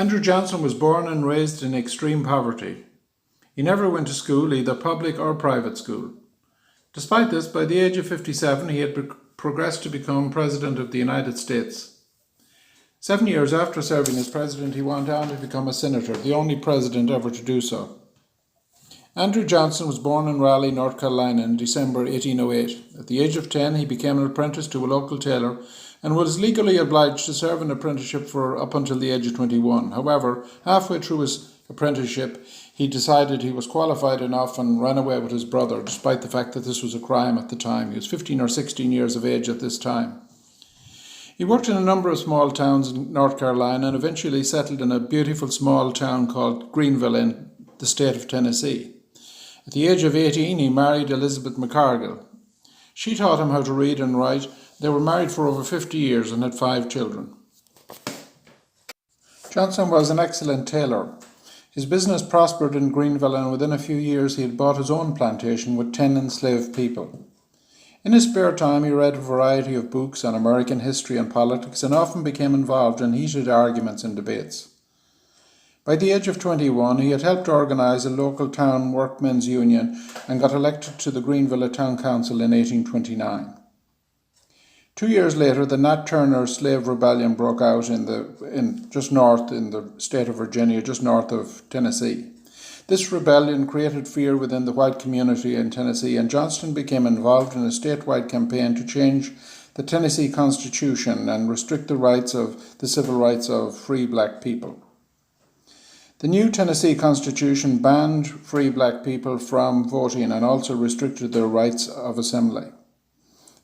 Andrew Johnson was born and raised in extreme poverty. He never went to school, either public or private school. Despite this, by the age of 57, he had progressed to become President of the United States. 7 years after serving as President, he went on to become a Senator, the only President ever to do so. Andrew Johnson was born in Raleigh, North Carolina in December 1808. At the age of 10, he became an apprentice to a local tailor and was legally obliged to serve an apprenticeship for up until the age of 21. However, halfway through his apprenticeship, he decided he was qualified enough and ran away with his brother, despite the fact that this was a crime at the time. He was 15 or 16 years of age at this time. He worked in a number of small towns in North Carolina and eventually settled in a beautiful small town called Greenville in the state of Tennessee. At the age of 18, he married Elizabeth McCargill. She taught him how to read and write. They were married for over 50 years and had 5 children. Johnson was an excellent tailor. His business prospered in Greenville, and within a few years he had bought his own plantation with 10 enslaved people. In his spare time he read a variety of books on American history and politics and often became involved in heated arguments and debates. By the age of 21, he had helped organise a local town workmen's union and got elected to the Greenville Town Council in 1829. 2 years later, the Nat Turner slave rebellion broke out just north in the state of Virginia, just north of Tennessee. This rebellion created fear within the white community in Tennessee, and Johnston became involved in a statewide campaign to change the Tennessee Constitution and restrict the civil rights of free black people. The new Tennessee Constitution banned free black people from voting and also restricted their rights of assembly.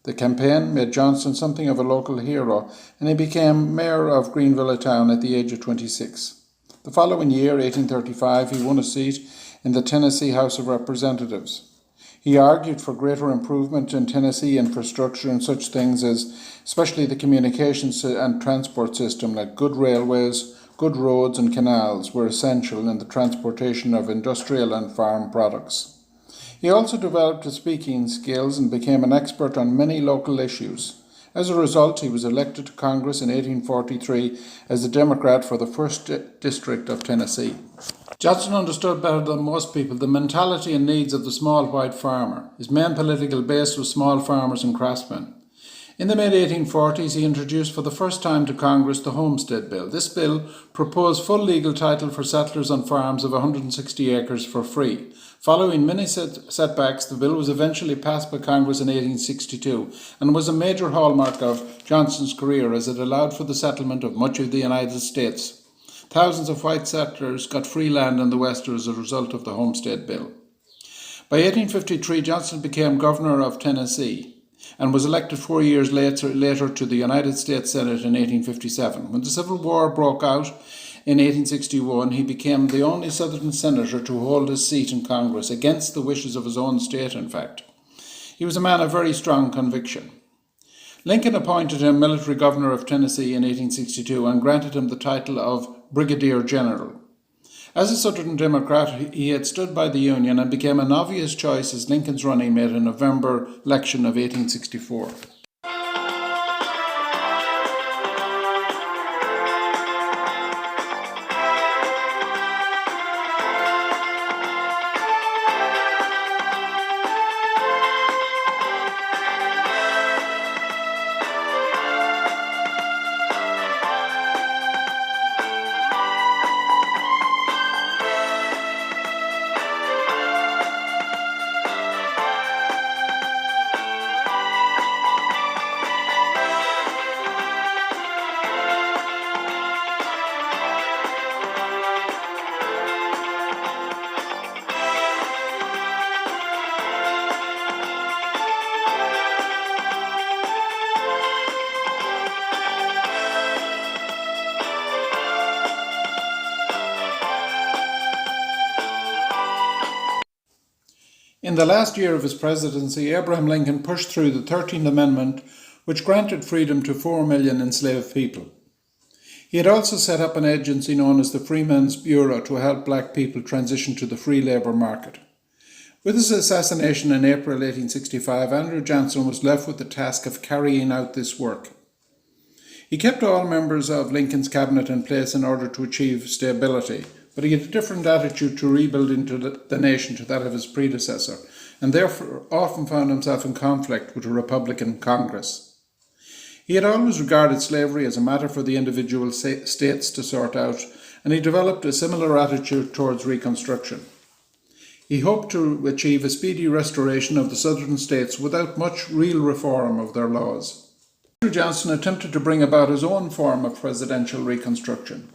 The campaign made Johnson something of a local hero, and he became mayor of Greenville town at the age of 26. The following year, 1835, he won a seat in the Tennessee House of Representatives. He argued for greater improvement in Tennessee infrastructure and such things as especially the communications and transport system, like good railways, good roads and canals were essential in the transportation of industrial and farm products. He also developed his speaking skills and became an expert on many local issues. As a result, he was elected to Congress in 1843 as a Democrat for the 1st District of Tennessee. Johnson understood better than most people the mentality and needs of the small white farmer. His main political base was small farmers and craftsmen. In the mid-1840s, he introduced for the first time to Congress the Homestead Bill. This bill proposed full legal title for settlers on farms of 160 acres for free. Following many setbacks, the bill was eventually passed by Congress in 1862 and was a major hallmark of Johnson's career as it allowed for the settlement of much of the United States. Thousands of white settlers got free land in the West as a result of the Homestead Bill. By 1853, Johnson became governor of Tennessee and was elected 4 years later to the United States Senate in 1857. When the Civil War broke out in 1861, he became the only Southern senator to hold his seat in Congress, against the wishes of his own state, in fact. He was a man of very strong conviction. Lincoln appointed him military governor of Tennessee in 1862 and granted him the title of Brigadier General. As a Southern Democrat, he had stood by the Union and became an obvious choice as Lincoln's running mate in the November election of 1864. In the last year of his presidency, Abraham Lincoln pushed through the 13th Amendment, which granted freedom to 4 million enslaved people. He had also set up an agency known as the Freemen's Bureau to help black people transition to the free labour market. With his assassination in April 1865, Andrew Johnson was left with the task of carrying out this work. He kept all members of Lincoln's cabinet in place in order to achieve stability, but he had a different attitude to rebuilding the nation to that of his predecessor, and therefore often found himself in conflict with a Republican Congress. He had always regarded slavery as a matter for the individual states to sort out, and he developed a similar attitude towards Reconstruction. He hoped to achieve a speedy restoration of the southern states without much real reform of their laws. Andrew Johnson attempted to bring about his own form of presidential reconstruction.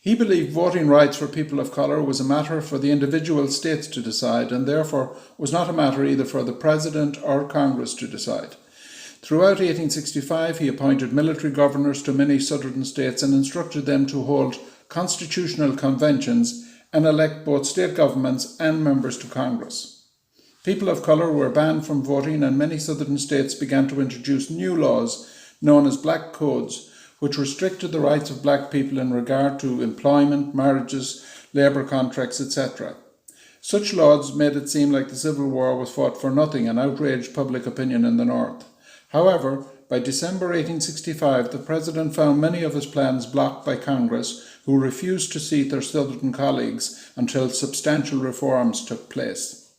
He believed voting rights for people of colour was a matter for the individual states to decide, and therefore was not a matter either for the President or Congress to decide. Throughout 1865 he appointed military governors to many southern states and instructed them to hold constitutional conventions and elect both state governments and members to Congress. People of colour were banned from voting, and many southern states began to introduce new laws known as Black Codes, which restricted the rights of black people in regard to employment, marriages, labour contracts, etc. Such laws made it seem like the Civil War was fought for nothing and outraged public opinion in the North. However, by December 1865, the President found many of his plans blocked by Congress, who refused to seat their southern colleagues until substantial reforms took place.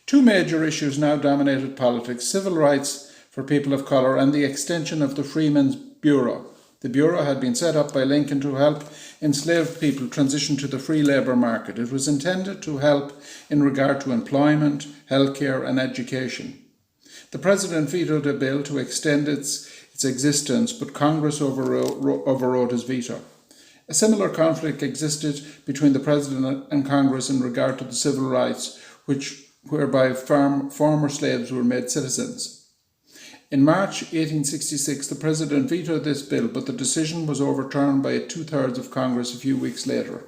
Two major issues now dominated politics: civil rights for people of colour and the extension of the Freemen's Bureau. The Bureau had been set up by Lincoln to help enslaved people transition to the free labour market. It was intended to help in regard to employment, healthcare and education. The President vetoed a bill to extend its existence, but Congress overrode his veto. A similar conflict existed between the President and Congress in regard to the civil rights, whereby former slaves were made citizens. In March 1866, the President vetoed this bill, but the decision was overturned by 2/3 of Congress a few weeks later.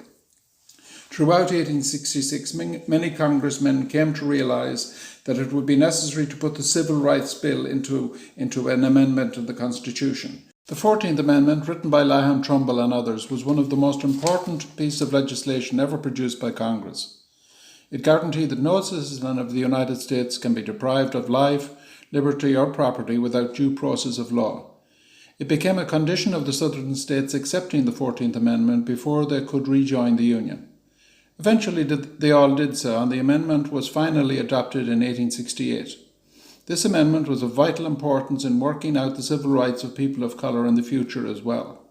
Throughout 1866, many congressmen came to realise that it would be necessary to put the Civil Rights Bill into an amendment of the Constitution. The 14th Amendment, written by Lahan Trumbull and others, was one of the most important pieces of legislation ever produced by Congress. It guaranteed that no citizen of the United States can be deprived of life, liberty or property without due process of law. It became a condition of the southern states accepting the 14th Amendment before they could rejoin the Union. Eventually they all did so, and the amendment was finally adopted in 1868. This amendment was of vital importance in working out the civil rights of people of colour in the future as well.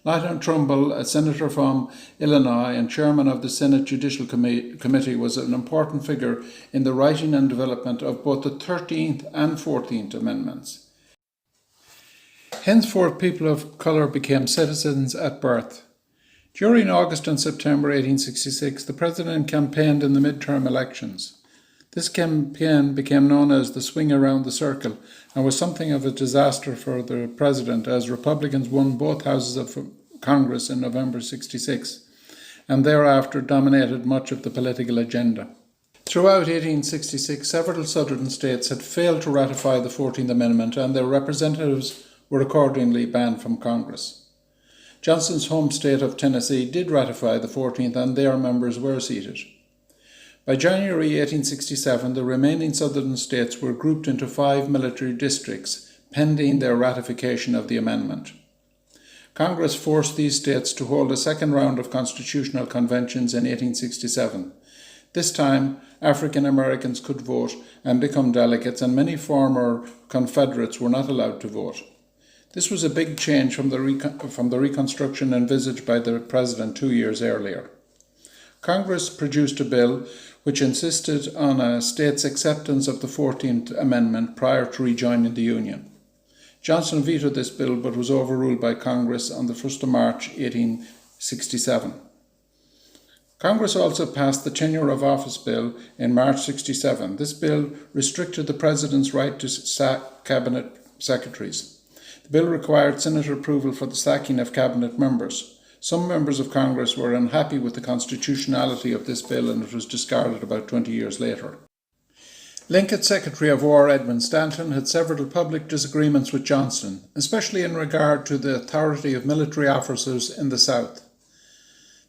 Lahan Trumbull, a senator from Illinois and chairman of the Senate Judicial Committee, was an important figure in the writing and development of both the 13th and 14th Amendments. Henceforth, people of colour became citizens at birth. During August and September 1866, the President campaigned in the midterm elections. This campaign became known as the Swing Around the Circle and was something of a disaster for the President, as Republicans won both houses of Congress in November 1966 and thereafter dominated much of the political agenda. Throughout 1866, several southern states had failed to ratify the 14th Amendment, and their representatives were accordingly banned from Congress. Johnson's home state of Tennessee did ratify the 14th, and their members were seated. By January 1867, the remaining southern states were grouped into 5 military districts, pending their ratification of the amendment. Congress forced these states to hold a second round of constitutional conventions in 1867. This time, African Americans could vote and become delegates, and many former Confederates were not allowed to vote. This was a big change from the Reconstruction envisaged by the President 2 years earlier. Congress produced a bill which insisted on a state's acceptance of the 14th Amendment prior to rejoining the Union. Johnson vetoed this bill, but was overruled by Congress on the 1st of March 1867. Congress also passed the Tenure of Office Bill in March 1967. This bill restricted the President's right to sack cabinet secretaries. The bill required Senate approval for the sacking of cabinet members. Some members of Congress were unhappy with the constitutionality of this bill, and it was discarded about 20 years later. Lincoln's Secretary of War, Edmund Stanton, had several public disagreements with Johnson, especially in regard to the authority of military officers in the South.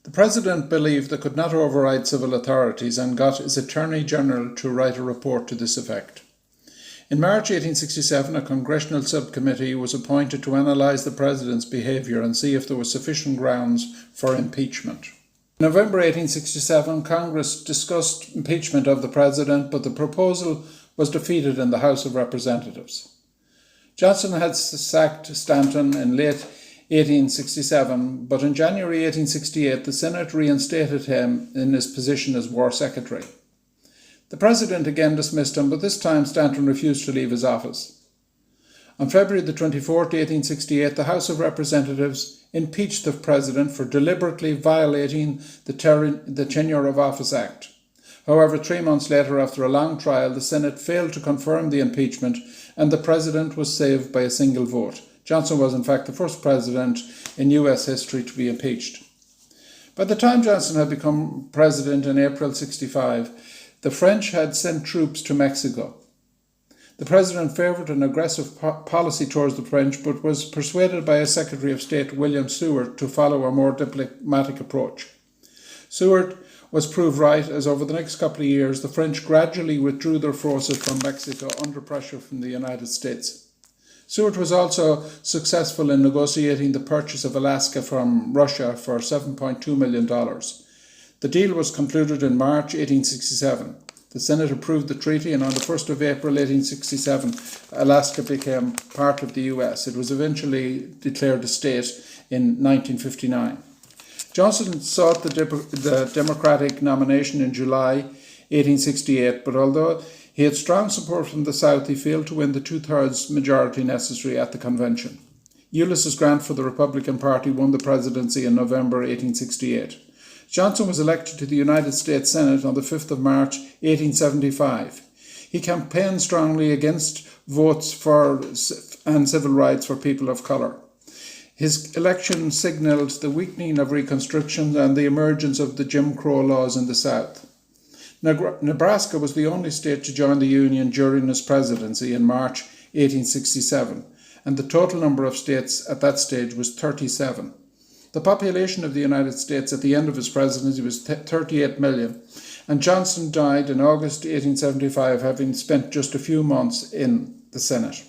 The President believed they could not override civil authorities and got his Attorney General to write a report to this effect. In March 1867, a congressional subcommittee was appointed to analyse the president's behaviour and see if there was sufficient grounds for impeachment. In November 1867, Congress discussed impeachment of the president, but the proposal was defeated in the House of Representatives. Johnson had sacked Stanton in late 1867, but in January 1868 the Senate reinstated him in his position as War Secretary. The President again dismissed him, but this time Stanton refused to leave his office. On February the 24th, 1868, the House of Representatives impeached the President for deliberately violating the Tenure of Office Act. However, 3 months later, after a long trial, the Senate failed to confirm the impeachment and the President was saved by a single vote. Johnson was in fact the first President in US history to be impeached. By the time Johnson had become President in April 1965, the French had sent troops to Mexico. The President favoured an aggressive policy towards the French, but was persuaded by his Secretary of State, William Seward, to follow a more diplomatic approach. Seward was proved right, as over the next couple of years the French gradually withdrew their forces from Mexico under pressure from the United States. Seward was also successful in negotiating the purchase of Alaska from Russia for $7.2 million. The deal was concluded in March 1867. The Senate approved the treaty, and on the 1st of April 1867, Alaska became part of the US. It was eventually declared a state in 1959. Johnson sought the Democratic nomination in July 1868, but although he had strong support from the South, he failed to win the 2/3 majority necessary at the convention. Ulysses Grant for the Republican Party won the presidency in November 1868. Johnson was elected to the United States Senate on the 5th of March 1875. He campaigned strongly against votes for and civil rights for people of colour. His election signalled the weakening of Reconstruction and the emergence of the Jim Crow laws in the South. Nebraska was the only state to join the Union during his presidency in March 1867, and the total number of states at that stage was 37. The population of the United States at the end of his presidency was 38 million, and Johnson died in August 1875, having spent just a few months in the Senate.